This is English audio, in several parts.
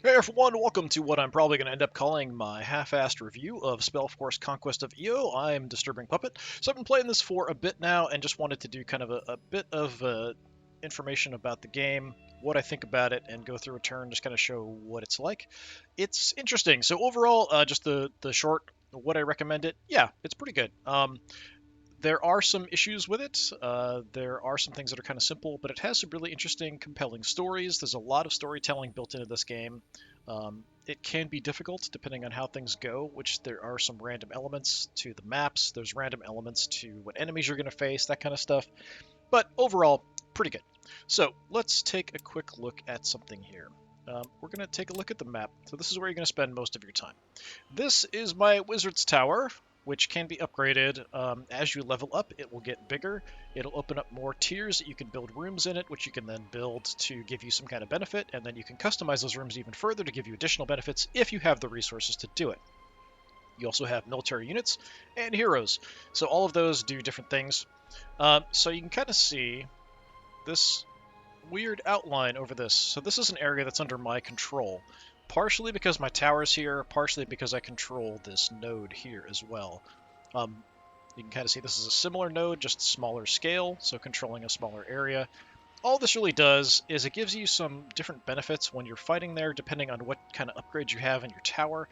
Hey everyone, welcome to what I'm probably going to end up calling my half-assed review of SpellForce Conquest of EO. I'm DisturbingPuppet. So I've been playing this for a bit now and just wanted to do kind of a bit of information about the game, what I think about it, and go through a turn, just kind of show what it's like. It's interesting. So overall, just the short, what I recommend it, yeah, it's pretty good. There are some issues with it. There are some things that are kind of simple, but it has some really interesting, compelling stories. There's a lot of storytelling built into this game. It can be difficult depending on how things go, which there are some random elements to the maps. There's random elements to what enemies you're going to face, that kind of stuff. But overall, pretty good. So let's take a quick look at something here. We're going to take a look at the map. So this is where you're going to spend most of your time. This is my Wizard's Tower, which can be upgraded. As you level up, it will get bigger. It'll open up more tiers that you can build rooms in it, which you can then build to give you some kind of benefit, and then you can customize those rooms even further to give you additional benefits if you have the resources to do it. You also have military units and heroes, so all of those do different things. So you can kind of see this weird outline over this. So this is an area that's under my control, partially because my tower's here, partially because I control this node here as well. You can kind of see this is a similar node, just smaller scale, so controlling a smaller area. All this really does is it gives you some different benefits when you're fighting there, depending on what kind of upgrades you have in your tower,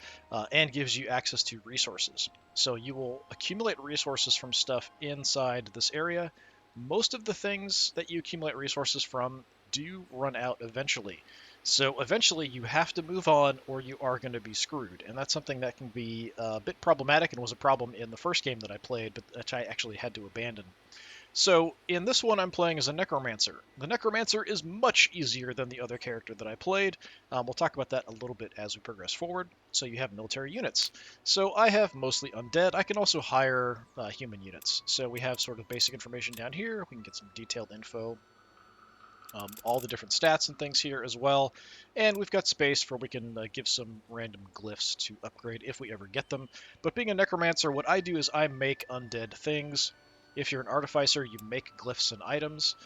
and gives you access to resources. So you will accumulate resources from stuff inside this area. Most of the things that you accumulate resources from do run out eventually. So eventually you have to move on or you are going to be screwed. And that's something that can be a bit problematic and was a problem in the first game that I played, but that I actually had to abandon. So in this one, I'm playing as a Necromancer. The Necromancer is much easier than the other character that I played. We'll talk about that a little bit as we progress forward. So you have military units. So I have mostly undead. I can also hire human units. So we have sort of basic information down here. We can get some detailed info. All the different stats and things here as well. And we've got space for we can give some random glyphs to upgrade if we ever get them. But being a Necromancer, what I do is I make undead things. If you're an artificer, you make glyphs and items.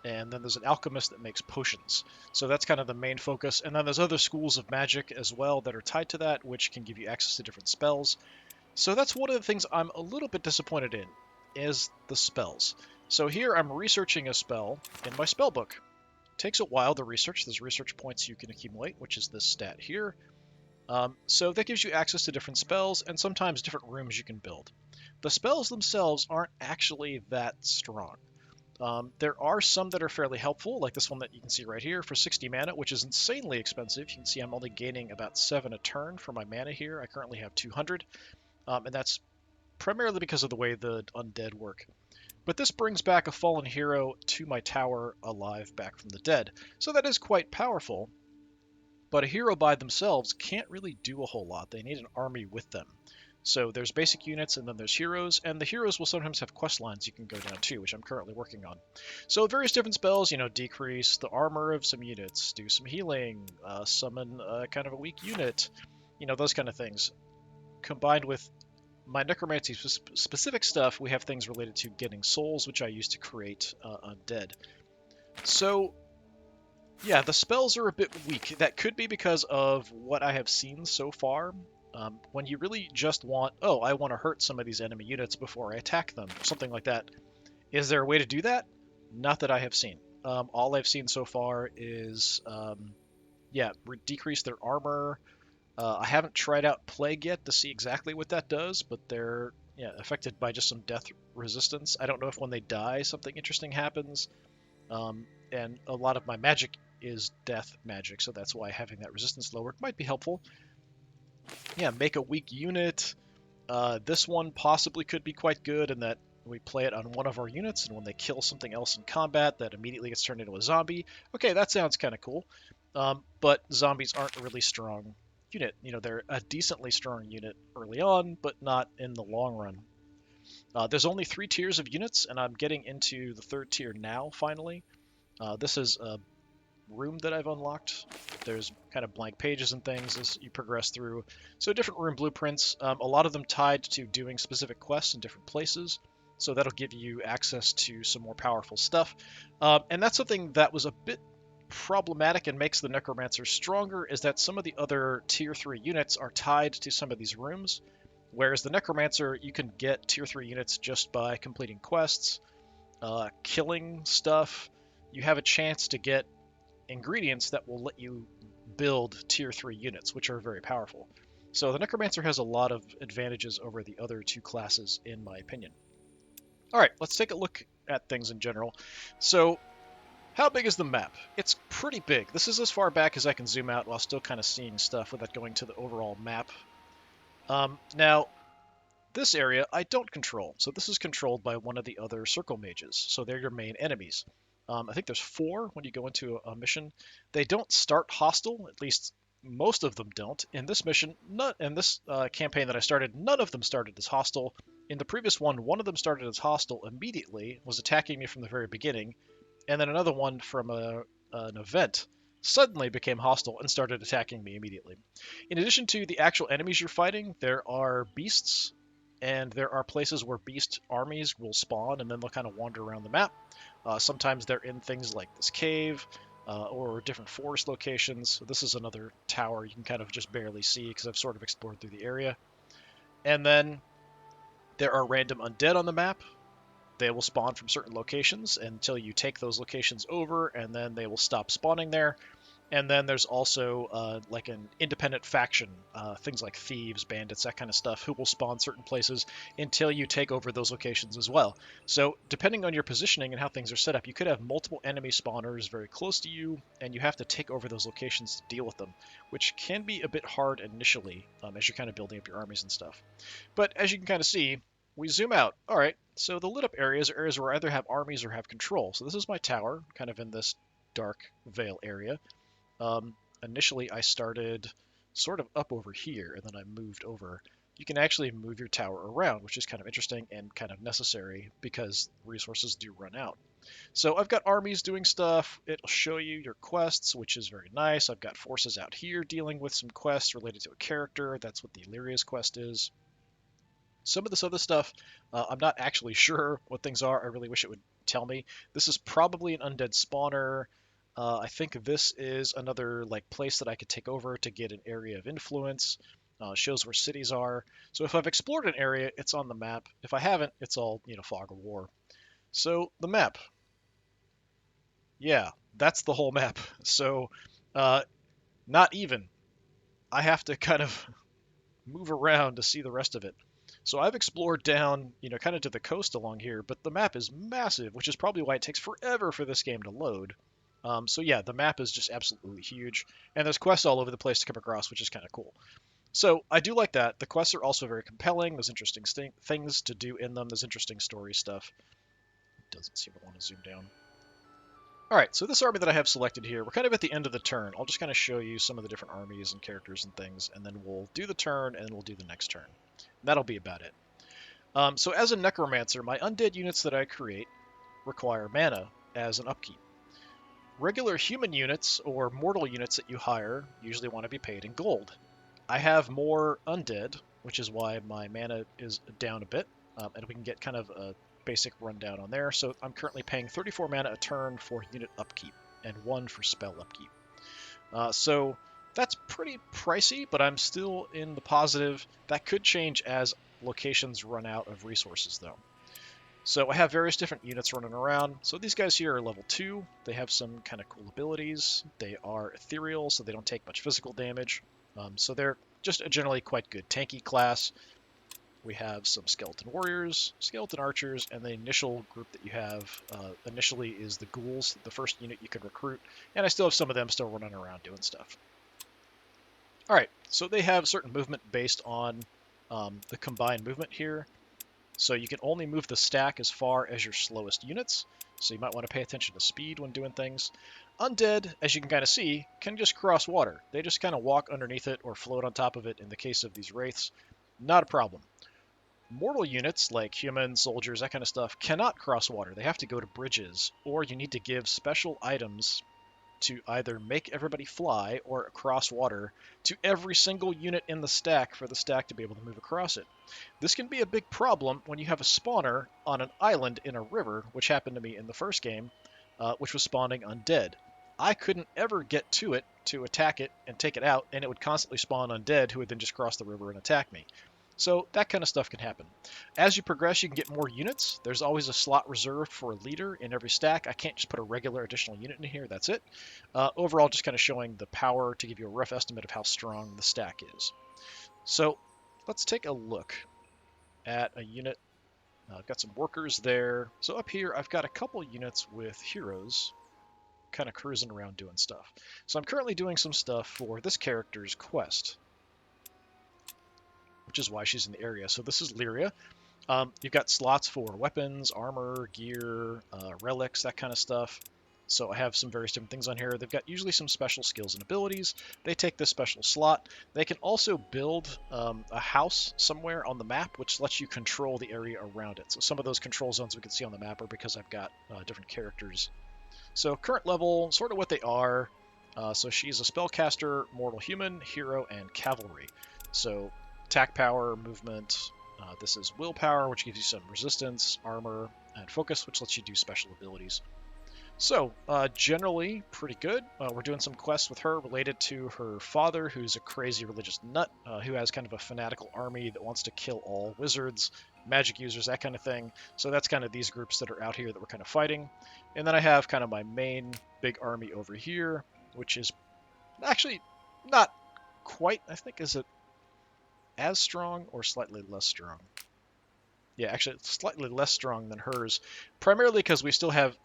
And then there's an alchemist that makes potions. So that's kind of the main focus. And then there's other schools of magic as well that are tied to that, which can give you access to different spells. So that's one of the things I'm a little bit disappointed in, is the spells. So here I'm researching a spell in my spell book. It takes a while to research. There's research points you can accumulate, which is this stat here. So that gives you access to different spells and sometimes different rooms you can build. The spells themselves aren't actually that strong. There are some that are fairly helpful, like this one that you can see right here for 60 mana, which is insanely expensive. You can see I'm only gaining about 7 a turn for my mana here. I currently have 200, and that's primarily because of the way the undead work. But this brings back a fallen hero to my tower alive back from the dead. So that is quite powerful, but a hero by themselves can't really do a whole lot. They need an army with them. So there's basic units and then there's heroes, and the heroes will sometimes have quest lines you can go down to, which I'm currently working on. So various different spells, decrease the armor of some units, do some healing, summon kind of a weak unit, those kind of things. Combined with my necromancy specific stuff, we have things related to getting souls, which I use to create undead. So yeah, the spells are a bit weak. That could be because of what I have seen so far. When you really just want, oh, I want to hurt some of these enemy units before I attack them, something like that. Is there a way to do that? Not that I have seen. All I've seen so far is, yeah, decrease their armor. I haven't tried out Plague yet to see exactly what that does, but they're affected by just some death resistance. I don't know if when they die something interesting happens. And a lot of my magic is death magic, so that's why having that resistance lowered might be helpful. Yeah, make a weak unit. This one possibly could be quite good in that we play it on one of our units, and when they kill something else in combat, that immediately gets turned into a zombie. Okay, that sounds kind of cool. But zombies aren't a really strong unit. They're a decently strong unit early on, but not in the long run. There's only 3 tiers of units, and I'm getting into the 3rd tier now, finally. This is a room that I've unlocked. There's kind of blank pages and things as you progress through. So different room blueprints, a lot of them tied to doing specific quests in different places. So that'll give you access to some more powerful stuff. And that's something that was a bit problematic and makes the Necromancer stronger is that some of the other Tier 3 units are tied to some of these rooms, whereas the Necromancer, you can get Tier 3 units just by completing quests, killing stuff. You have a chance to get ingredients that will let you build Tier 3 units, which are very powerful. So the Necromancer has a lot of advantages over the other two classes, in my opinion. Alright, let's take a look at things in general. So, how big is the map? It's pretty big. This is as far back as I can zoom out while still kind of seeing stuff without going to the overall map. Now, this area I don't control, so this is controlled by one of the other circle mages, so they're your main enemies. I think there's 4 when you go into a mission. They don't start hostile, at least most of them don't. In this mission, in this campaign that I started, none of them started as hostile. In the previous one of them started as hostile immediately, was attacking me from the very beginning, and then another one from an event suddenly became hostile and started attacking me immediately. In addition to the actual enemies you're fighting, there are beasts, and there are places where beast armies will spawn, and then they'll kind of wander around the map. Sometimes they're in things like this cave, or different forest locations. So this is another tower you can kind of just barely see because I've sort of explored through the area. And then there are random undead on the map. They will spawn from certain locations until you take those locations over, and then they will stop spawning there. And then there's also like an independent faction, things like thieves, bandits, that kind of stuff, who will spawn certain places until you take over those locations as well. So depending on your positioning and how things are set up, you could have multiple enemy spawners very close to you, and you have to take over those locations to deal with them, which can be a bit hard initially as you're kind of building up your armies and stuff. But as you can kind of see, we zoom out. All right, so the lit up areas are areas where I either have armies or have control. So this is my tower, kind of in this dark veil area. Initially, I started sort of up over here, and then I moved over. You can actually move your tower around, which is kind of interesting and kind of necessary because resources do run out. So I've got armies doing stuff. It'll show you your quests, which is very nice. I've got forces out here dealing with some quests related to a character. That's what the Illyria's quest is. Some of this other stuff, I'm not actually sure what things are. I really wish it would tell me. This is probably an undead spawner. I think this is another like place that I could take over to get an area of influence. Shows where cities are. So if I've explored an area, it's on the map. If I haven't, it's all, fog of war. So the map. Yeah, that's the whole map. So not even. I have to kind of move around to see the rest of it. So I've explored down, kind of to the coast along here, but the map is massive, which is probably why it takes forever for this game to load. So yeah, the map is just absolutely huge, and there's quests all over the place to come across, which is kind of cool. So I do like that. The quests are also very compelling. There's interesting things to do in them. There's interesting story stuff. Doesn't seem to want to zoom down. All right, so this army that I have selected here, we're kind of at the end of the turn. I'll just kind of show you some of the different armies and characters and things, and then we'll do the turn, and we'll do the next turn. That'll be about it. So as a Necromancer, my undead units that I create require mana as an upkeep. Regular human units or mortal units that you hire usually want to be paid in gold. I have more undead, which is why my mana is down a bit, and we can get kind of a basic rundown on there. So I'm currently paying 34 mana a turn for unit upkeep, and 1 for spell upkeep. So that's pretty pricey, but I'm still in the positive. That could change as locations run out of resources, though. So I have various different units running around. So these guys here are level 2. They have some kind of cool abilities. They are ethereal, so they don't take much physical damage. So they're just a generally quite good tanky class. We have some skeleton warriors, skeleton archers, and the initial group that you have initially is the ghouls, the first unit you can recruit. And I still have some of them still running around doing stuff. All right, so they have certain movement based on the combined movement here. So you can only move the stack as far as your slowest units, so you might want to pay attention to speed when doing things. Undead, as you can kind of see, can just cross water. They just kind of walk underneath it or float on top of it in the case of these wraiths. Not a problem. Mortal units, like humans, soldiers, that kind of stuff, cannot cross water. They have to go to bridges, or you need to give special items to either make everybody fly or cross water to every single unit in the stack for the stack to be able to move across it. This can be a big problem when you have a spawner on an island in a river, which happened to me in the first game, which was spawning undead. I couldn't ever get to it to attack it and take it out, and it would constantly spawn undead who would then just cross the river and attack me. So that kind of stuff can happen. As you progress, you can get more units. There's always a slot reserved for a leader in every stack. I can't just put a regular additional unit in here. That's it. Overall, just kind of showing the power to give you a rough estimate of how strong the stack is. So let's take a look at a unit. I've got some workers there. So up here, I've got a couple units with heroes kind of cruising around doing stuff. So I'm currently doing some stuff for this character's quest, which is why she's in the area. So this is Lyria. You've got slots for weapons, armor, gear, relics, that kind of stuff. So I have some various different things on here. They've got usually some special skills and abilities. They take this special slot. They can also build a house somewhere on the map, which lets you control the area around it. So some of those control zones we can see on the map are because I've got different characters. So current level, sort of what they are. So she's a spellcaster, mortal human, hero, and cavalry. So attack power, movement. This is willpower, which gives you some resistance, armor, and focus, which lets you do special abilities. So, generally pretty good. We're doing some quests with her related to her father, who's a crazy religious nut, who has kind of a fanatical army that wants to kill all wizards, magic users, that kind of thing. So that's kind of these groups that are out here that we're kind of fighting. And then I have kind of my main big army over here, which is actually not quite, I think, is it as strong or slightly less strong? Yeah, actually, it's slightly less strong than hers, primarily because we still have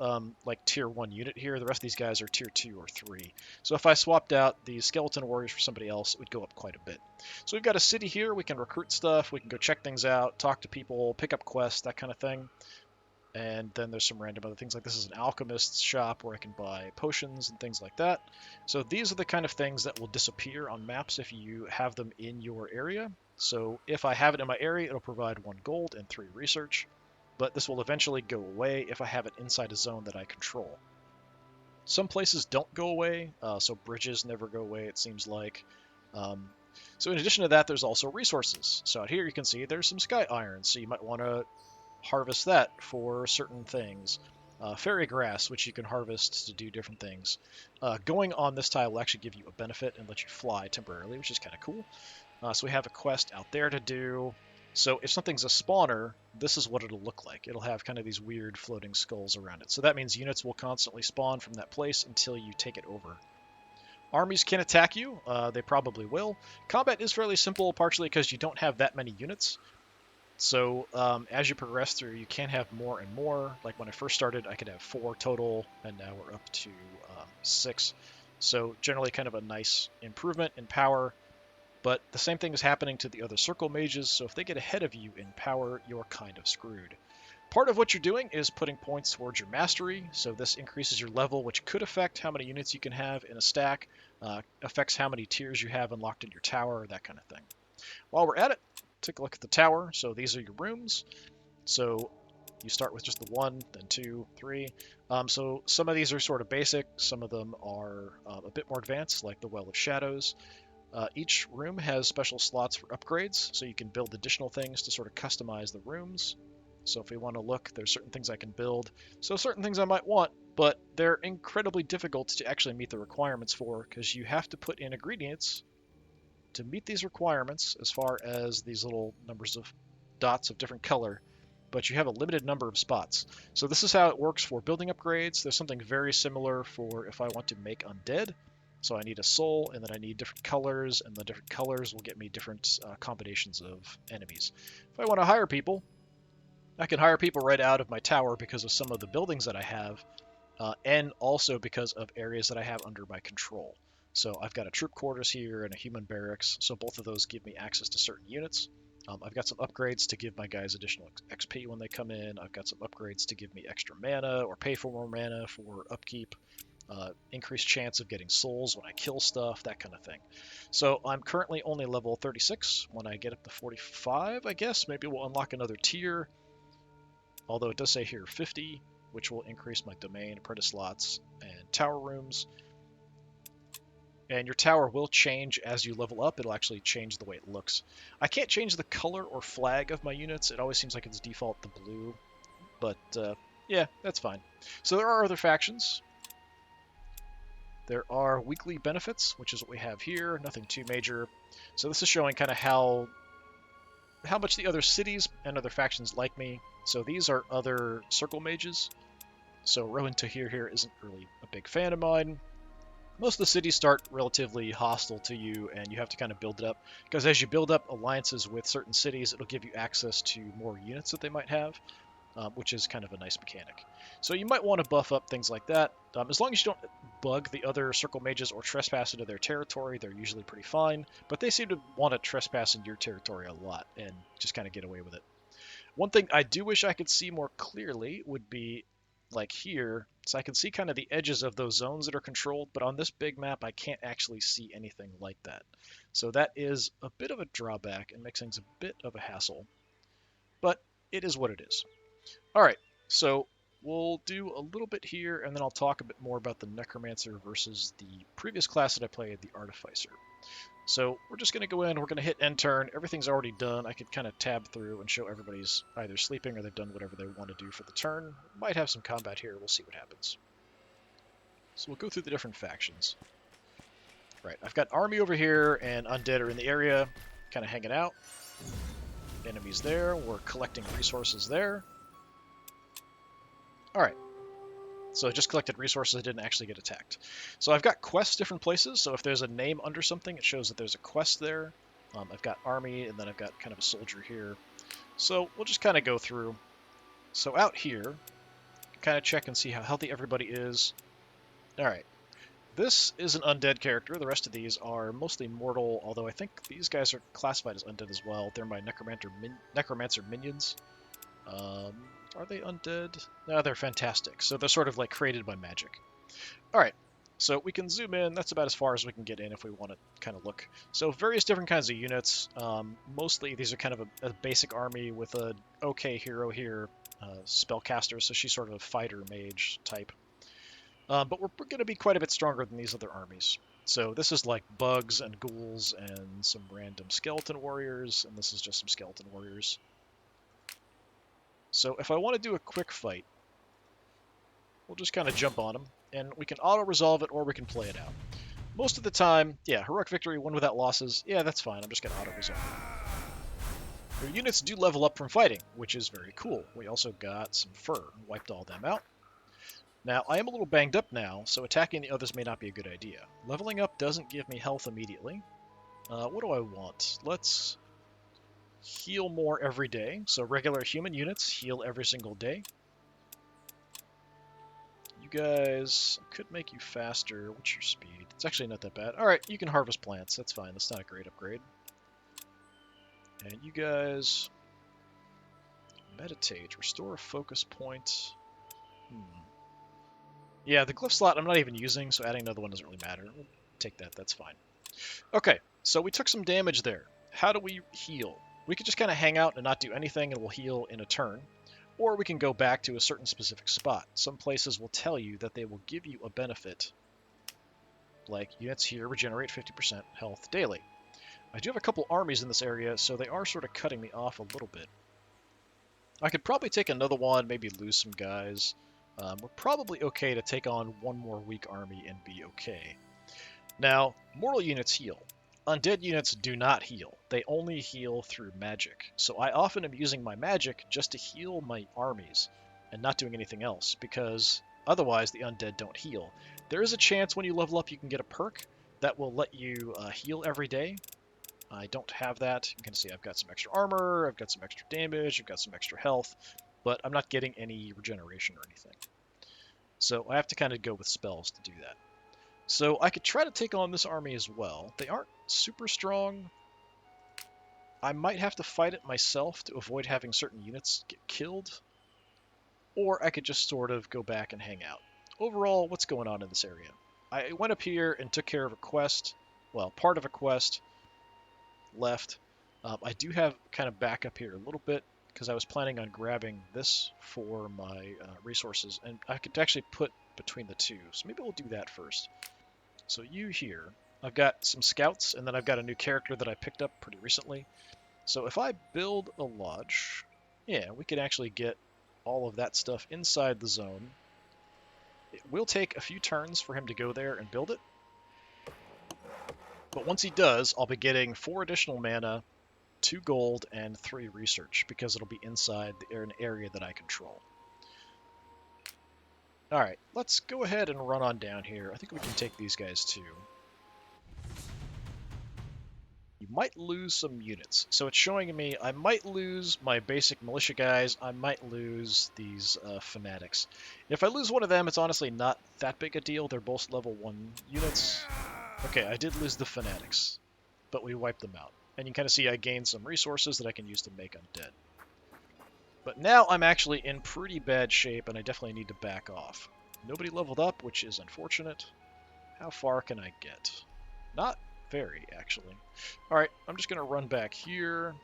like tier 1 unit here. The rest of these guys are tier 2 or 3. So if I swapped out the skeleton warriors for somebody else, it would go up quite a bit. So we've got a city here. We can recruit stuff. We can go check things out, talk to people, pick up quests, that kind of thing. And then there's some random other things, like this is an alchemist's shop where I can buy potions and things like that. So these are the kind of things that will disappear on maps if you have them in your area. So if I have it in my area, it'll provide 1 gold and 3 research, but this will eventually go away if I have it inside a zone that I control. Some places don't go away, so bridges never go away, it seems like. So in addition to that, there's also resources. So out here you can see there's some sky iron, so you might want to harvest that for certain things. Fairy grass, which you can harvest to do different things. Going on this tile will actually give you a benefit and let you fly temporarily, which is kind of cool. So we have a quest out there to do. So if something's a spawner, this is what it'll look like. It'll have kind of these weird floating skulls around it. So that means units will constantly spawn from that place until you take it over. Armies can attack you. They probably will. Combat is fairly simple, partially because you don't have that many units. So as you progress through, you can have more and more. Like when I first started, I could have 4 total, and now we're up to 6. So generally kind of a nice improvement in power. But the same thing is happening to the other circle mages, so if they get ahead of you in power, you're kind of screwed. Part of what you're doing is putting points towards your mastery, so this increases your level, which could affect how many units you can have in a stack, affects how many tiers you have unlocked in your tower, that kind of thing. While we're at it, take a look at the tower. So these are your rooms. So you start with just the 1, then 2, 3. So some of these are sort of basic, some of them are a bit more advanced, like the Well of Shadows. Each room has special slots for upgrades, so you can build additional things to sort of customize the rooms. So if we want to look, there's certain things I can build. So certain things I might want, but they're incredibly difficult to actually meet the requirements for, because you have to put in ingredients to meet these requirements as far as these little numbers of dots of different color, but you have a limited number of spots. So this is how it works for building upgrades. There's something very similar for if I want to make undead. So I need a soul, and then I need different colors, and the different colors will get me different combinations of enemies. If I want to hire people, I can hire people right out of my tower because of some of the buildings that I have, and also because of areas that I have under my control. So I've got a troop quarters here and a human barracks, so both of those give me access to certain units. I've got some upgrades to give my guys additional XP when they come in. I've got some upgrades to give me extra mana or pay for more mana for upkeep. Increased chance of getting souls when I kill stuff, that kind of thing. So I'm currently only level 36. When I get up to 45, I guess, maybe we'll unlock another tier. Although it does say here 50, which will increase my domain, apprentice slots, and tower rooms. And your tower will change as you level up. It'll actually change the way it looks. I can't change the color or flag of my units. It always seems like it's default the blue. But yeah, that's fine. So there are other factions. There are weekly benefits, which is what we have here, nothing too major. So this is showing kind of how much the other cities and other factions like me. So these are other circle mages. So Rowan Tahir here isn't really a big fan of mine. Most of the cities start relatively hostile to you, and you have to kind of build it up. Because as you build up alliances with certain cities, it'll give you access to more units that they might have, which is kind of a nice mechanic. So you might want to buff up things like that. As long as you don't bug the other circle mages or trespass into their territory, they're usually pretty fine. But they seem to want to trespass into your territory a lot and just kind of get away with it. One thing I do wish I could see more clearly would be like here, so I can see kind of the edges of those zones that are controlled, but on this big map I can't actually see anything like that. So that is a bit of a drawback and makes things a bit of a hassle, but it is what it is. Alright, so we'll do a little bit here, and then I'll talk a bit more about the Necromancer versus the previous class that I played, the Artificer. So we're just going to go in, we're going to hit end turn, everything's already done. I could kind of tab through and show everybody's either sleeping or they've done whatever they want to do for the turn. Might have some combat here, we'll see what happens. So we'll go through the different factions. Right, I've got army over here and undead are in the area, kind of hanging out. Enemies there, we're collecting resources there. Alright. So I just collected resources, I didn't actually get attacked. So I've got quests different places, so if there's a name under something, it shows that there's a quest there. I've got army, and then I've got kind of a soldier here. So we'll just kind of go through. So out here, kind of check and see how healthy everybody is. Alright. This is an undead character. The rest of these are mostly mortal, although I think these guys are classified as undead as well. They're my Necromancer minions. Are they undead? No, they're fantastic. So they're sort of like created by magic. Alright, so we can zoom in. That's about as far as we can get in if we want to kind of look. So various different kinds of units. Mostly these are kind of a basic army with a okay hero here, spellcaster, so she's sort of a fighter mage type. But we're going to be quite a bit stronger than these other armies. So this is like bugs and ghouls and some random skeleton warriors, and this is just some skeleton warriors. So if I want to do a quick fight, we'll just kind of jump on them, and we can auto-resolve it or we can play it out. Most of the time, yeah, heroic victory, win without losses, yeah, that's fine, I'm just going to auto-resolve it. Your units do level up from fighting, which is very cool. We also got some fur, wiped all them out. Now, I am a little banged up now, so attacking the others may not be a good idea. Leveling up doesn't give me health immediately. What do I want? Let's heal more every day. So regular human units heal every single day. You guys could make you faster. What's your speed? It's actually not that bad. Alright, you can harvest plants. That's fine. That's not a great upgrade. And you guys meditate. Restore a focus point. Yeah, the glyph slot I'm not even using, so adding another one doesn't really matter. We'll take that. That's fine. Okay, so we took some damage there. How do we heal? We could just kind of hang out and not do anything and we'll heal in a turn. Or we can go back to a certain specific spot. Some places will tell you that they will give you a benefit. Like, units here regenerate 50% health daily. I do have a couple armies in this area, so they are sort of cutting me off a little bit. I could probably take another one, maybe lose some guys. We're probably okay to take on one more weak army and be okay. Now, mortal units heal. Undead units do not heal. They only heal through magic. So I often am using my magic just to heal my armies and not doing anything else, because otherwise the undead don't heal. There is a chance when you level up you can get a perk that will let you heal every day. I don't have that. You can see I've got some extra armor, I've got some extra damage, I've got some extra health, but I'm not getting any regeneration or anything. So I have to kind of go with spells to do that. So I could try to take on this army as well. They aren't super strong. I might have to fight it myself to avoid having certain units get killed. Or I could just sort of go back and hang out. Overall, what's going on in this area? I went up here and took care of a quest. Well, part of a quest. Left. I do have kind of backup here a little bit, because I was planning on grabbing this for my resources, and I could actually put between the two, so maybe we'll do that first. So you here, I've got some scouts, and then I've got a new character that I picked up pretty recently. So if I build a lodge, yeah, we can actually get all of that stuff inside the zone. It will take a few turns for him to go there and build it. But once he does, I'll be getting 4 additional mana, 2 gold, and 3 research, because it'll be inside an area that I control. Alright, let's go ahead and run on down here. I think we can take these guys too. You might lose some units. So it's showing me I might lose my basic militia guys. I might lose these fanatics. If I lose one of them, it's honestly not that big a deal. They're both level 1 units. Okay, I did lose the fanatics, but we wiped them out. And you can kind of see I gained some resources that I can use to make undead. But now I'm actually in pretty bad shape, and I definitely need to back off. Nobody leveled up, which is unfortunate. How far can I get? Not very, actually. Alright, I'm just going to run back here.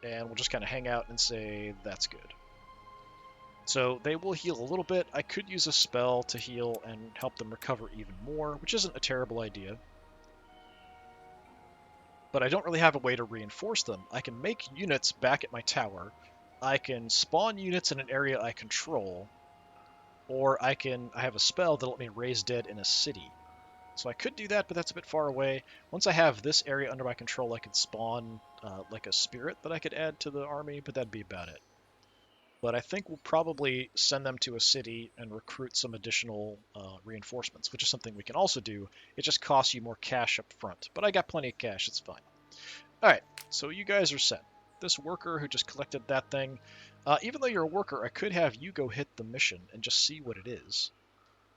And we'll just kind of hang out and say, that's good. So they will heal a little bit. I could use a spell to heal and help them recover even more, which isn't a terrible idea. But I don't really have a way to reinforce them. I can make units back at my tower. I can spawn units in an area I control. Or I have a spell that'll let me raise dead in a city. So I could do that, but that's a bit far away. Once I have this area under my control, I could spawn like a spirit that I could add to the army, but that'd be about it. But I think we'll probably send them to a city and recruit some additional reinforcements, which is something we can also do. It just costs you more cash up front. But I got plenty of cash, it's fine. Alright, so you guys are set. This worker who just collected that thing, even though you're a worker, I could have you go hit the mission and just see what it is.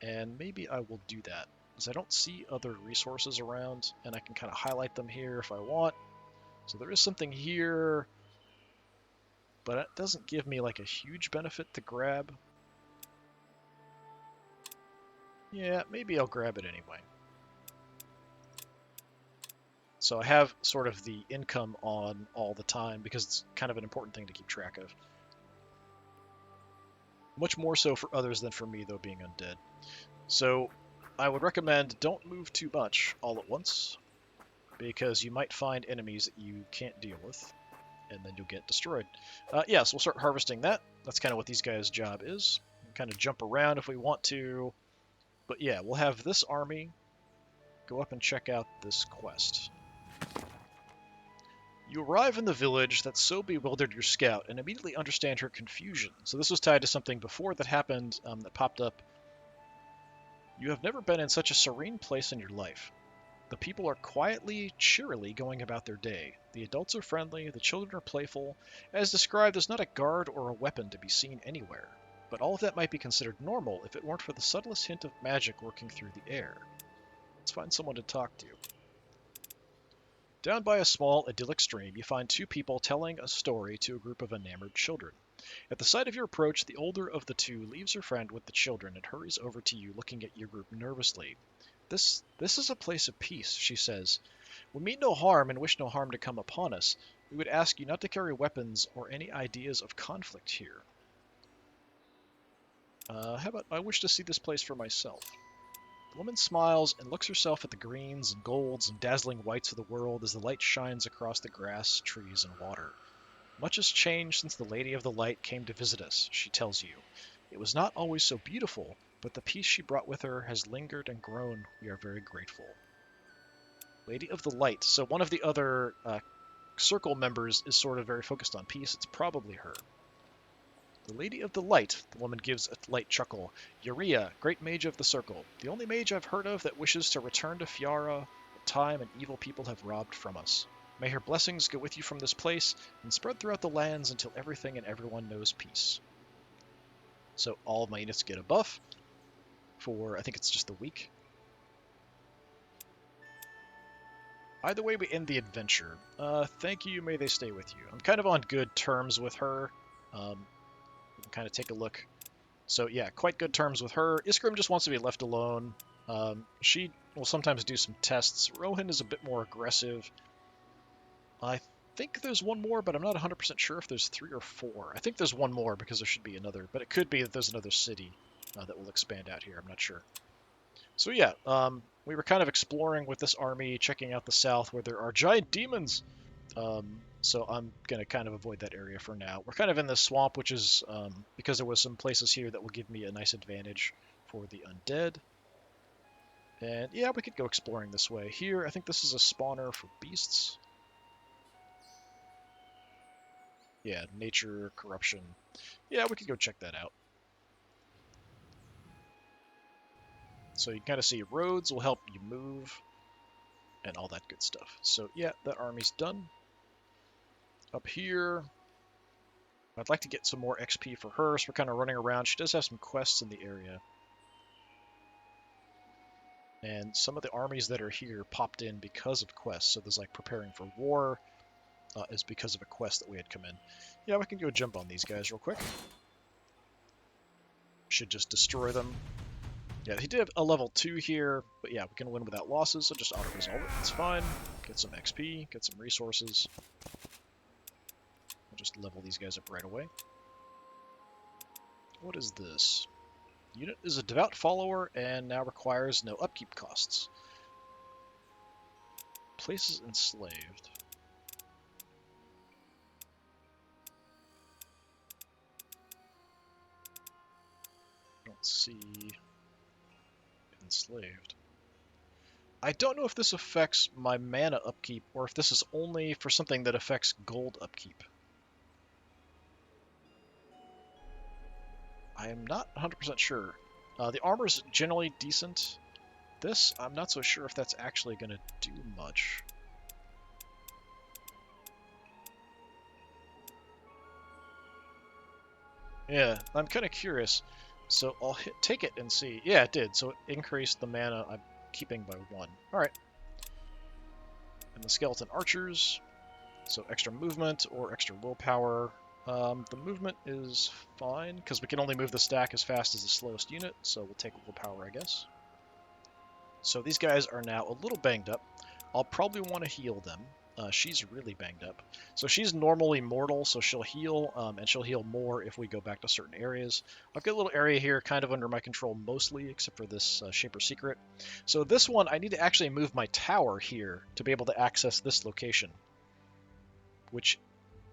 And maybe I will do that, because I don't see other resources around, and I can kind of highlight them here if I want. So there is something here, but it doesn't give me like a huge benefit to grab. Yeah, maybe I'll grab it anyway. So I have sort of the income on all the time because it's kind of an important thing to keep track of. Much more so for others than for me, though, being undead. So I would recommend don't move too much all at once, because you might find enemies that you can't deal with, and then you'll get destroyed. Yeah, so we'll start harvesting that. That's kind of what these guys' job is. We'll kind of jump around if we want to. But yeah, we'll have this army go up and check out this quest. You arrive in the village that so bewildered your scout and immediately understand her confusion. So this was tied to something before that happened that popped up. You have never been in such a serene place in your life. The people are quietly, cheerily going about their day. The adults are friendly, the children are playful. As described, there's not a guard or a weapon to be seen anywhere. But all of that might be considered normal if it weren't for the subtlest hint of magic working through the air. Let's find someone to talk to. Down by a small, idyllic stream, you find 2 people telling a story to a group of enamored children. At the sight of your approach, the older of the 2 leaves her friend with the children and hurries over to you, looking at your group nervously. This is a place of peace, she says. We mean no harm and wish no harm to come upon us. We would ask you not to carry weapons or any ideas of conflict here. How about I wish to see this place for myself? The woman smiles and looks herself at the greens and golds and dazzling whites of the world as the light shines across the grass, trees, and water. Much has changed since the Lady of the Light came to visit us, she tells you. It was not always so beautiful, but the peace she brought with her has lingered and grown. We are very grateful. Lady of the Light. So one of the other circle members is sort of very focused on peace. It's probably her. The Lady of the Light, the woman gives a light chuckle. Urea, great mage of the circle. The only mage I've heard of that wishes to return to Fiara, what time and evil people have robbed from us. May her blessings go with you from this place and spread throughout the lands until everything and everyone knows peace. So all of my units get a buff for, I think it's just a week. Either way, we end the adventure. Thank you, may they stay with you. I'm kind of on good terms with her. Kind of take a look. So yeah, quite good terms with her. Iskrim just wants to be left alone. She will sometimes do some tests. Rohan is a bit more aggressive. I think there's one more, but I'm not 100% sure if there's 3 or 4. I think there's one more because there should be another, but it could be that there's another city that will expand out here. I'm not sure. So yeah, we were kind of exploring with this army, checking out the south where there are giant demons. So I'm going to kind of avoid that area for now. We're kind of in this swamp, which is because there was some places here that will give me a nice advantage for the undead. And yeah, we could go exploring this way. Here, I think this is a spawner for beasts. Yeah, nature, corruption. Yeah, we could go check that out. So you kind of see roads will help you move and all that good stuff. So yeah, that army's done. Up here, I'd like to get some more XP for her, so we're kind of running around. She does have some quests in the area. And some of the armies that are here popped in because of quests. So there's like preparing for war is because of a quest that we had come in. Yeah, we can go jump on these guys real quick. Should just destroy them. Yeah, he did have a level 2 here, but yeah, we can win without losses, so just auto-resolve it. It's fine. Get some XP, get some resources. We'll just level these guys up right away. What is this? Unit is a devout follower and now requires no upkeep costs. Places enslaved. Don't see enslaved. I don't know if this affects my mana upkeep or if this is only for something that affects gold upkeep. I am not 100% sure. The armor's generally decent. This, I'm not so sure if that's actually going to do much. Yeah, I'm kind of curious. So I'll take it and see. Yeah, it did. So it increased the mana I'm keeping by 1. Alright. And the skeleton archers. So extra movement or extra willpower. The movement is fine, because we can only move the stack as fast as the slowest unit, so we'll take willpower, I guess. So these guys are now a little banged up. I'll probably want to heal them. She's really banged up. So she's normally mortal, so she'll heal, and she'll heal more if we go back to certain areas. I've got a little area here kind of under my control mostly, except for this Shaper Secret. So this one, I need to actually move my tower here to be able to access this location, which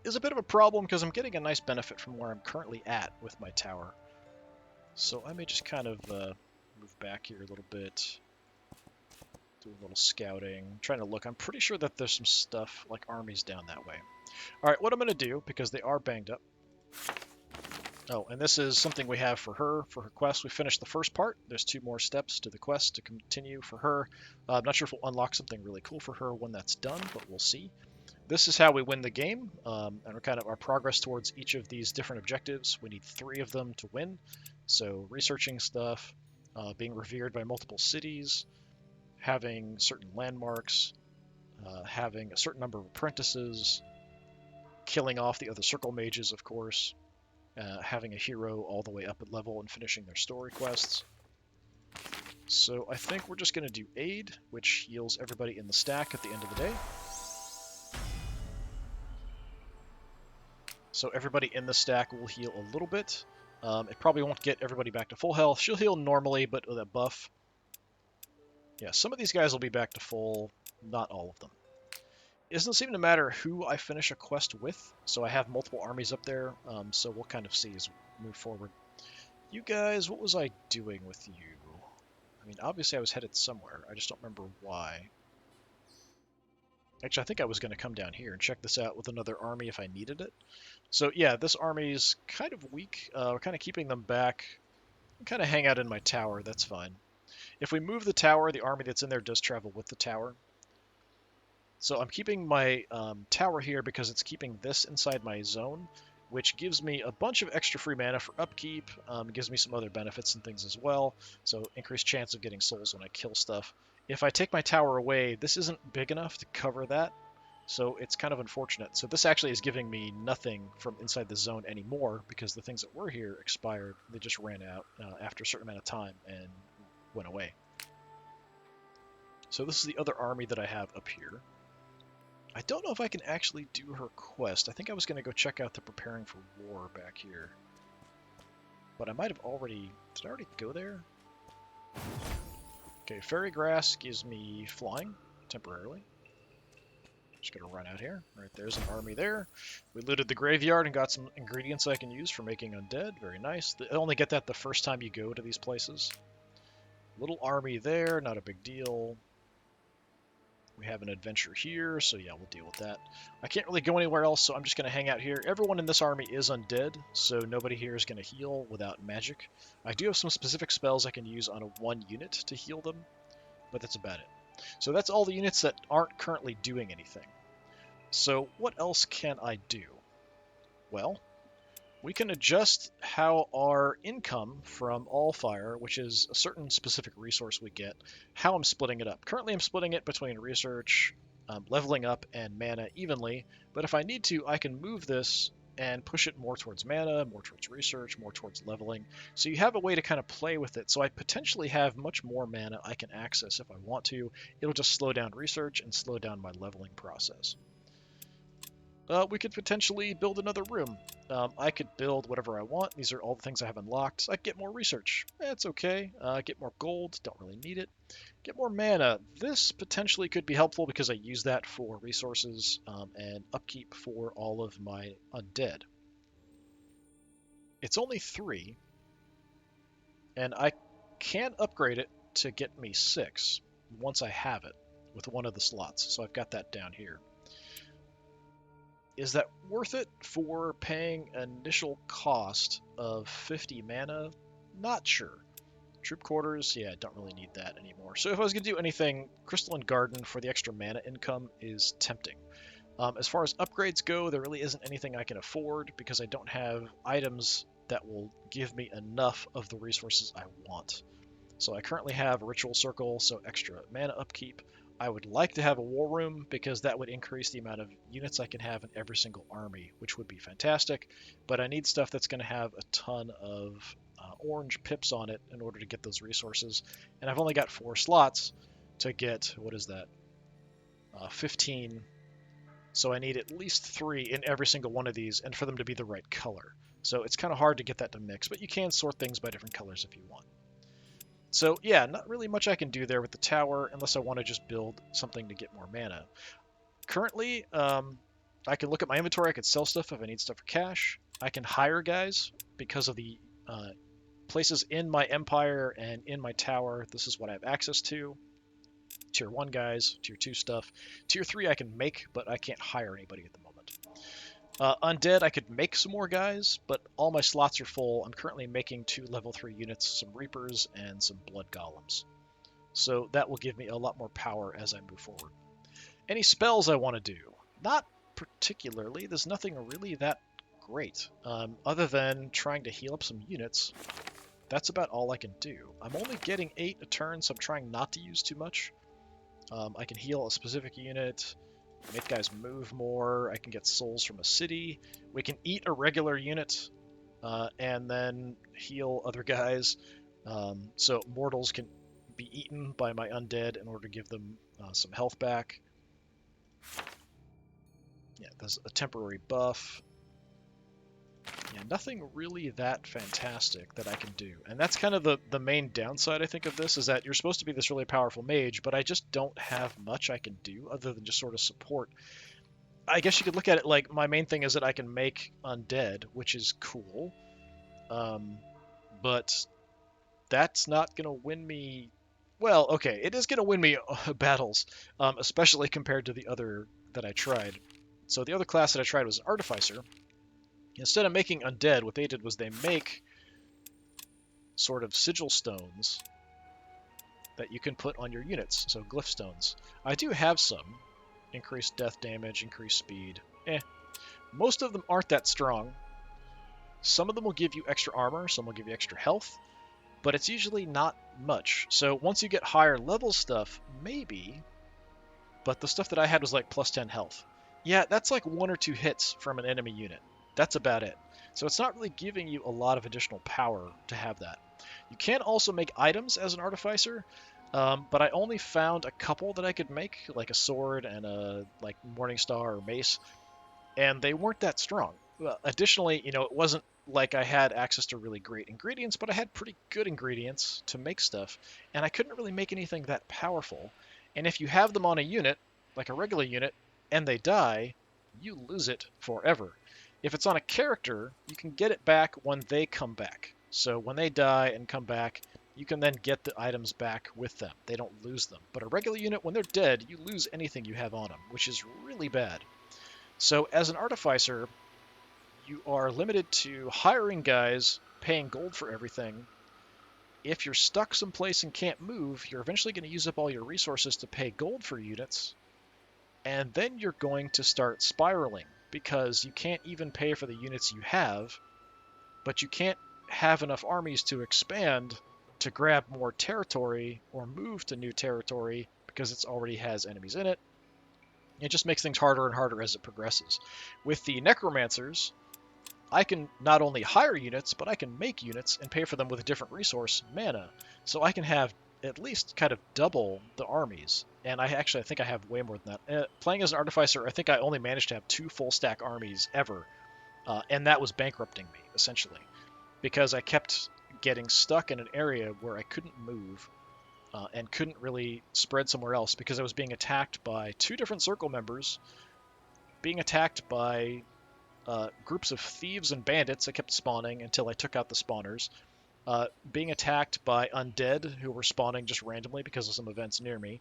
is a bit of a problem because I'm getting a nice benefit from where I'm currently at with my tower. So I may just kind of move back here a little bit. Do a little scouting. I'm trying to look. I'm pretty sure that there's some stuff, like armies down that way. Alright, what I'm going to do, because they are banged up. Oh, and this is something we have for her quest. We finished the first part. There's 2 more steps to the quest to continue for her. I'm not sure if we'll unlock something really cool for her when that's done, but we'll see. This is how we win the game, and we're kind of our progress towards each of these different objectives. We need 3 of them to win. So researching stuff, being revered by multiple cities, having certain landmarks, having a certain number of apprentices, killing off the other circle mages, of course, having a hero all the way up at level and finishing their story quests. So I think we're just going to do aid, which heals everybody in the stack at the end of the day. So everybody in the stack will heal a little bit. It probably won't get everybody back to full health. She'll heal normally, but with a buff. Yeah, some of these guys will be back to full, not all of them. It doesn't seem to matter who I finish a quest with, so I have multiple armies up there, so we'll kind of see as we move forward. You guys, what was I doing with you? I mean, obviously I was headed somewhere. I just don't remember why. Actually, I think I was going to come down here and check this out with another army if I needed it. So yeah, this army's kind of weak. We're kind of keeping them back. Kind of hang out in my tower, that's fine. If we move the tower, the army that's in there does travel with the tower. So I'm keeping my tower here because it's keeping this inside my zone, which gives me a bunch of extra free mana for upkeep, gives me some other benefits and things as well, so increased chance of getting souls when I kill stuff. If I take my tower away, this isn't big enough to cover that, so it's kind of unfortunate. So this actually is giving me nothing from inside the zone anymore because the things that were here expired. They just ran out after a certain amount of time and went away. So this is the other army that I have up here. I don't know if I can actually do her quest. I think I was going to go check out the preparing for war back here. But I might have already... Did I already go there? Okay, fairy grass gives me flying temporarily. Just gonna run out here. Right, there's an army there. We looted the graveyard and got some ingredients I can use for making undead. Very nice. I only get that the first time you go to these places. Little army there, not a big deal. We have an adventure here, so yeah, we'll deal with that. I can't really go anywhere else, so I'm just going to hang out here. Everyone in this army is undead, so nobody here is going to heal without magic. I do have some specific spells I can use on a 1 unit to heal them, but that's about it. So that's all the units that aren't currently doing anything. So what else can I do? Well, we can adjust how our income from Allfire, which is a certain specific resource we get, how I'm splitting it up. Currently I'm splitting it between research, leveling up, and mana evenly, but if I need to, I can move this and push it more towards mana, more towards research, more towards leveling. So you have a way to kind of play with it. So I potentially have much more mana I can access if I want to. It'll just slow down research and slow down my leveling process. We could potentially build another room. I could build whatever I want. These are all the things I have unlocked. I get more research. It's okay. Get more gold. Don't really need it. Get more mana. This potentially could be helpful because I use that for resources and upkeep for all of my undead. It's only 3, and I can upgrade it to get me 6 once I have it with one of the slots. So I've got that down here. Is that worth it for paying an initial cost of 50 mana? Not sure. Troop quarters, yeah, don't really need that anymore. So if I was going to do anything, Crystalline Garden for the extra mana income is tempting. As far as upgrades go, there really isn't anything I can afford because I don't have items that will give me enough of the resources I want. So I currently have a Ritual Circle, so extra mana upkeep. I would like to have a war room because that would increase the amount of units I can have in every single army, which would be fantastic. But I need stuff that's going to have a ton of orange pips on it in order to get those resources. And I've only got 4 slots to get, what is that, 15. So I need at least 3 in every single one of these and for them to be the right color. So it's kind of hard to get that to mix, but you can sort things by different colors if you want. So yeah, not really much I can do there with the tower unless I want to just build something to get more mana. Currently, I can look at my inventory, I can sell stuff if I need stuff for cash. I can hire guys because of the places in my empire and in my tower. This is what I have access to. Tier 1 guys, Tier 2 stuff. Tier 3 I can make, but I can't hire anybody at the moment. Undead, I could make some more guys, but all my slots are full. I'm currently making 2 level 3 units, some Reapers and some Blood Golems. So that will give me a lot more power as I move forward. Any spells I want to do? Not particularly. There's nothing really that great, other than trying to heal up some units. That's about all I can do. I'm only getting 8 a turn, so I'm trying not to use too much. I can heal a specific unit, make guys move more. I can get souls from a city. We can eat a regular unit and then heal other guys. So mortals can be eaten by my undead in order to give them some health back. Yeah, there's a temporary buff. Yeah, nothing really that fantastic that I can do. And that's kind of the main downside, I think, of this, is that you're supposed to be this really powerful mage, but I just don't have much I can do other than just sort of support. I guess you could look at it like my main thing is that I can make undead, which is cool. But that's not going to win me... Well, okay, it is going to win me battles, especially compared to the other that I tried. So the other class that I tried was an Artificer. Instead of making undead, what they did was they make sort of sigil stones that you can put on your units, so glyph stones. I do have some. Increased death damage, increased speed. Most of them aren't that strong. Some of them will give you extra armor, some will give you extra health, but it's usually not much. So once you get higher level stuff, maybe, but the stuff that I had was like plus 10 health. Yeah, that's like 1 or 2 hits from an enemy unit. That's about it. So it's not really giving you a lot of additional power to have that. You can also make items as an Artificer, but I only found a couple that I could make, like a sword and a like Morningstar or mace, and they weren't that strong. Well, additionally, it wasn't like I had access to really great ingredients, but I had pretty good ingredients to make stuff, and I couldn't really make anything that powerful. And if you have them on a unit, like a regular unit, and they die, you lose it forever. If it's on a character, you can get it back when they come back. So when they die and come back, you can then get the items back with them. They don't lose them. But a regular unit, when they're dead, you lose anything you have on them, which is really bad. So as an artificer, you are limited to hiring guys, paying gold for everything. If you're stuck someplace and can't move, you're eventually going to use up all your resources to pay gold for units, and then you're going to start spiraling because you can't even pay for the units you have, but you can't have enough armies to expand to grab more territory or move to new territory because it already has enemies in it. It just makes things harder and harder as it progresses. With the necromancers, I can not only hire units, but I can make units and pay for them with a different resource, mana. So I can have at least kind of double the armies. And I think I have way more than that. Playing as an artificer, I think I only managed to have 2 full stack armies ever. And that was bankrupting me, essentially. Because I kept getting stuck in an area where I couldn't move and couldn't really spread somewhere else because I was being attacked by 2 different circle members, being attacked by groups of thieves and bandits that kept spawning until I took out the spawners, being attacked by undead who were spawning just randomly because of some events near me.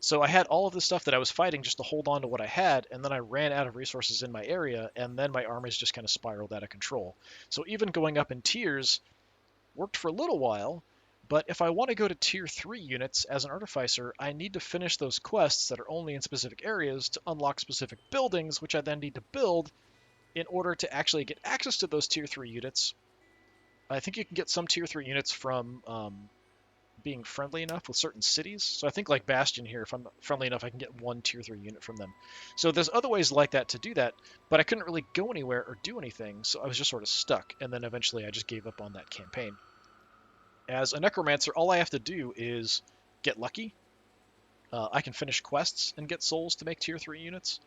So I had all of this stuff that I was fighting just to hold on to what I had, and then I ran out of resources in my area, and then my armies just kind of spiraled out of control. So even going up in tiers worked for a little while, but if I want to go to tier 3 units as an artificer, I need to finish those quests that are only in specific areas to unlock specific buildings, which I then need to build in order to actually get access to those tier 3 units. I think you can get some tier 3 units from being friendly enough with certain cities. So I think like Bastion here, if I'm friendly enough, I can get 1 tier 3 unit from them. So there's other ways like that to do that, but I couldn't really go anywhere or do anything, so I was just sort of stuck, and then eventually I just gave up on that campaign. As a necromancer, all I have to do is get lucky. I can finish quests and get souls to make tier 3 units.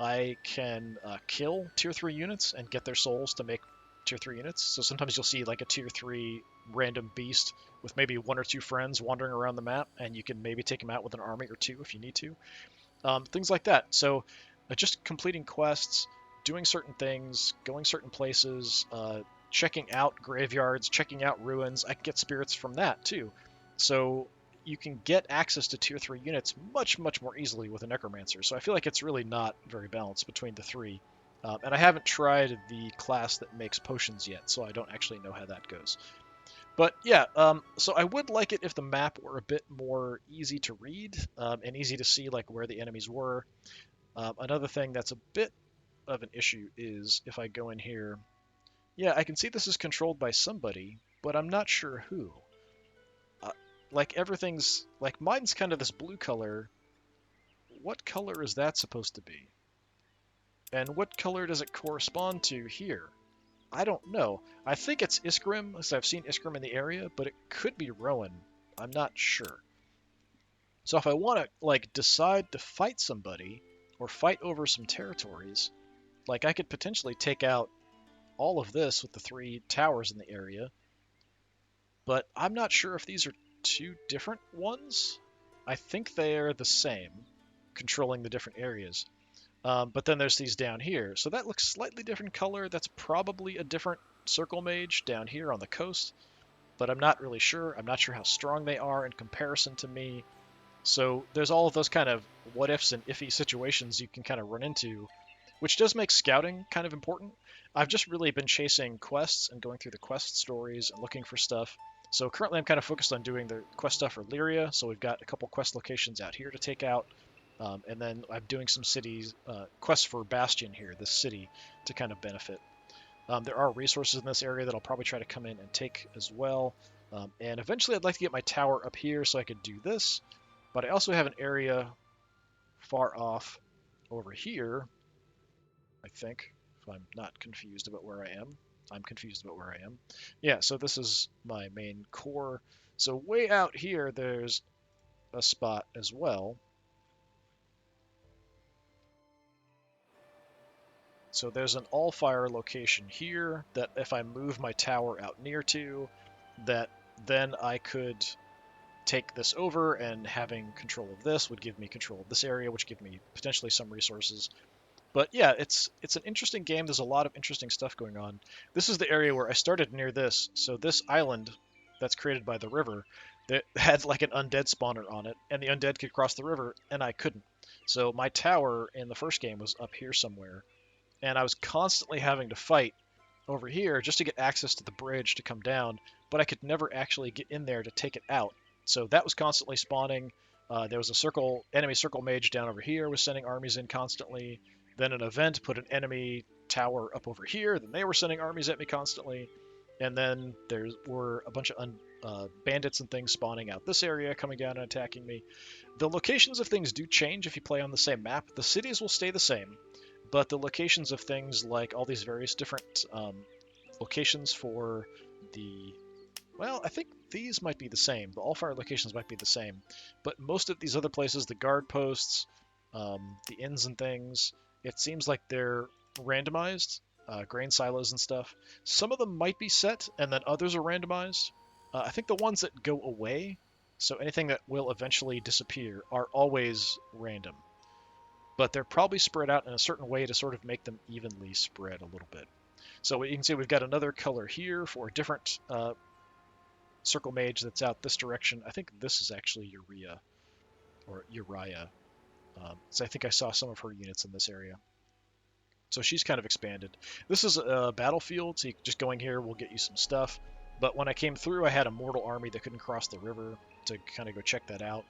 I can kill tier 3 units and get their souls to make tier 3 units. So sometimes you'll see like a tier 3 random beast with maybe 1 or 2 friends wandering around the map, and you can maybe take him out with an army or 2 if you need to. Things like that. So just completing quests, doing certain things, going certain places, checking out graveyards, checking out ruins. I can get spirits from that too. So you can get access to tier 3 units much, much more easily with a necromancer. So I feel like it's really not very balanced between the 3. And I haven't tried the class that makes potions yet, so I don't actually know how that goes. But yeah, so I would like it if the map were a bit more easy to read and easy to see like where the enemies were. Another thing that's a bit of an issue is if I go in here, yeah, I can see this is controlled by somebody, but I'm not sure who. Like everything's, like mine's kind of this blue color. What color is that supposed to be? And what color does it correspond to here? I don't know. I think it's Iskrim, as I've seen Iskrim in the area, but it could be Rowan. I'm not sure. So if I want to like decide to fight somebody or fight over some territories, like I could potentially take out all of this with the 3 towers in the area, but I'm not sure if these are 2 different ones. I think they are the same, controlling the different areas. But then there's these down here. So that looks slightly different color. That's probably a different circle mage down here on the coast, but I'm not really sure. I'm not sure how strong they are in comparison to me. So there's all of those kind of what ifs and iffy situations you can kind of run into, which does make scouting kind of important. I've just really been chasing quests and going through the quest stories and looking for stuff. So currently I'm kind of focused on doing the quest stuff for Lyria, so we've got a couple quest locations out here to take out. And then I'm doing some cities, quests for Bastion here, this city, to kind of benefit. There are resources in this area that I'll probably try to come in and take as well. And eventually I'd like to get my tower up here so I could do this. But I also have an area far off over here, I think, if I'm not confused about where I am. I'm confused about where I am. Yeah, so this is my main core. So way out here, there's a spot as well. So there's an all-fire location here that if I move my tower out near to, that then I could take this over, and having control of this would give me control of this area, which give me potentially some resources. But yeah, it's an interesting game. There's a lot of interesting stuff going on. This is the area where I started near this. So this island that's created by the river that had like an undead spawner on it, and the undead could cross the river, and I couldn't. So my tower in the first game was up here somewhere, and I was constantly having to fight over here just to get access to the bridge to come down, but I could never actually get in there to take it out. So that was constantly spawning. There was a enemy circle mage down over here was sending armies in constantly. Then an event put an enemy tower up over here. Then they were sending armies at me constantly. And then there were a bunch of bandits and things spawning out this area, coming down and attacking me. The locations of things do change if you play on the same map. The cities will stay the same, but the locations of things like all these various different locations for the... Well, I think these might be the same. The all-fire locations might be the same. But most of these other places, the guard posts, the inns and things, it seems like they're randomized, grain silos and stuff. Some of them might be set, and then others are randomized. I think the ones that go away, so anything that will eventually disappear, are always random. But they're probably spread out in a certain way to sort of make them evenly spread a little bit. So you can see we've got another color here for a different circle mage that's out this direction. I think this is actually Uriah, or Uriah. So I think I saw some of her units in this area. So she's kind of expanded. This is a battlefield, so just going here will get you some stuff. But when I came through, I had a mortal army that couldn't cross the river to kind of go check that out.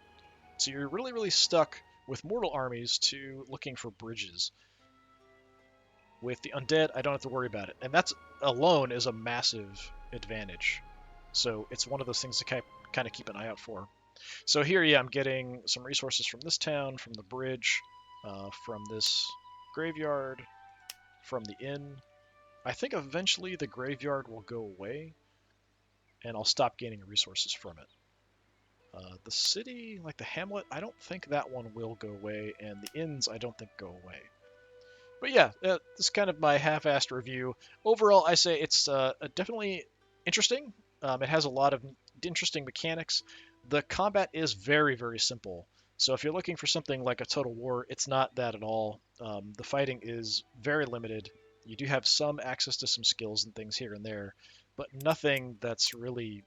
So you're really, really stuck with mortal armies to looking for bridges. With the undead, I don't have to worry about it. And that's alone is a massive advantage. So it's one of those things to kind of keep an eye out for. So here, yeah, I'm getting some resources from this town, from the bridge, from this graveyard, from the inn. I think eventually the graveyard will go away, and I'll stop gaining resources from it. The city, like the hamlet, I don't think that one will go away, and the inns I don't think go away. But yeah, this is kind of my half-assed review. Overall, I say it's definitely interesting. It has a lot of interesting mechanics. The combat is very, very simple. So if you're looking for something like a Total War, it's not that at all. The fighting is very limited. You do have some access to some skills and things here and there, but nothing that's really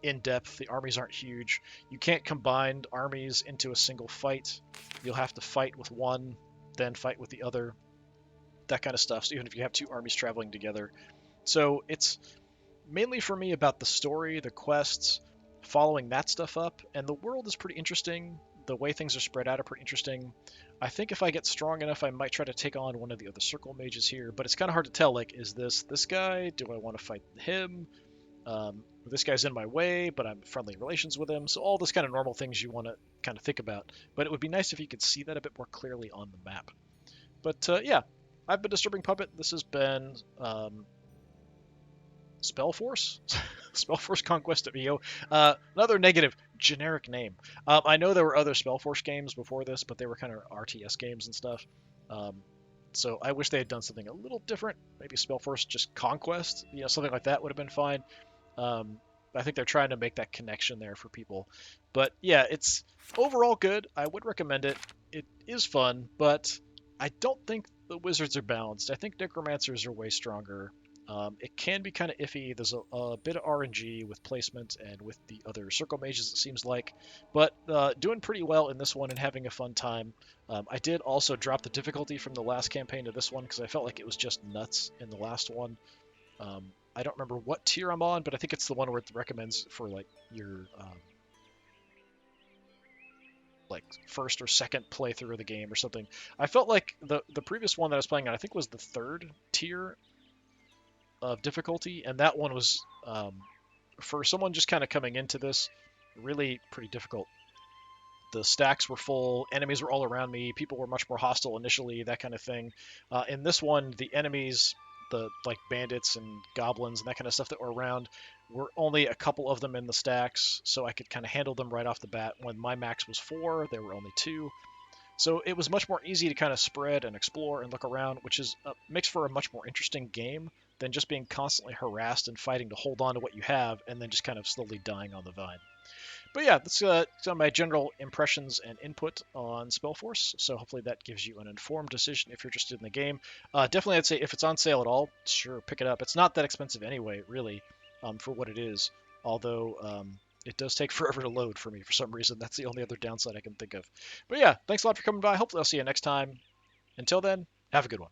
in-depth. The armies aren't huge. You can't combine armies into a single fight. You'll have to fight with one, then fight with the other, that kind of stuff. So even if you have two armies traveling together. So it's mainly for me about the story, the quests, following that stuff up, and the world is pretty interesting. The way things are spread out are pretty interesting. I think if I get strong enough, I might try to take on one of the other circle mages here, but it's kind of hard to tell, like, is this guy? Do I want to fight him? This guy's in my way, but I'm friendly relations with him. So all this kind of normal things you want to kind of think about. But it would be nice if you could see that a bit more clearly on the map. But yeah, I've been Disturbing Puppet. This has been SpellForce? SpellForce Conquest of EO. Another negative, generic name. I know there were other SpellForce games before this, but they were kind of RTS games and stuff. So I wish they had done something a little different. Maybe SpellForce just Conquest, something like that would have been fine. I think they're trying to make that connection there for people. But yeah, it's overall good. I would recommend it. It is fun, but I don't think the wizards are balanced. I think necromancers are way stronger. It can be kind of iffy. There's a bit of RNG with placement and with the other circle mages, it seems like. But doing pretty well in this one and having a fun time. I did also drop the difficulty from the last campaign to this one because I felt like it was just nuts in the last one. I don't remember what tier I'm on, but I think it's the one where it recommends for like your like first or second playthrough of the game or something. I felt like the previous one that I was playing on, I think was the 3rd tier of difficulty, and that one was for someone just kind of coming into this really pretty difficult. The stacks were full, enemies were all around me, people were much more hostile initially, that kind of thing. In this one, the enemies, the like bandits and goblins and that kind of stuff that were around, were only a couple of them in the stacks, so I could kind of handle them right off the bat. When my max was 4, there were only 2. So it was much more easy to kind of spread and explore and look around, which is makes for a much more interesting game than just being constantly harassed and fighting to hold on to what you have and then just kind of slowly dying on the vine. But yeah, that's some of my general impressions and input on SpellForce. So hopefully that gives you an informed decision if you're interested in the game. Definitely, I'd say if it's on sale at all, sure, pick it up. It's not that expensive anyway, really, for what it is. Although it does take forever to load for me for some reason. That's the only other downside I can think of. But yeah, thanks a lot for coming by. Hopefully I'll see you next time. Until then, have a good one.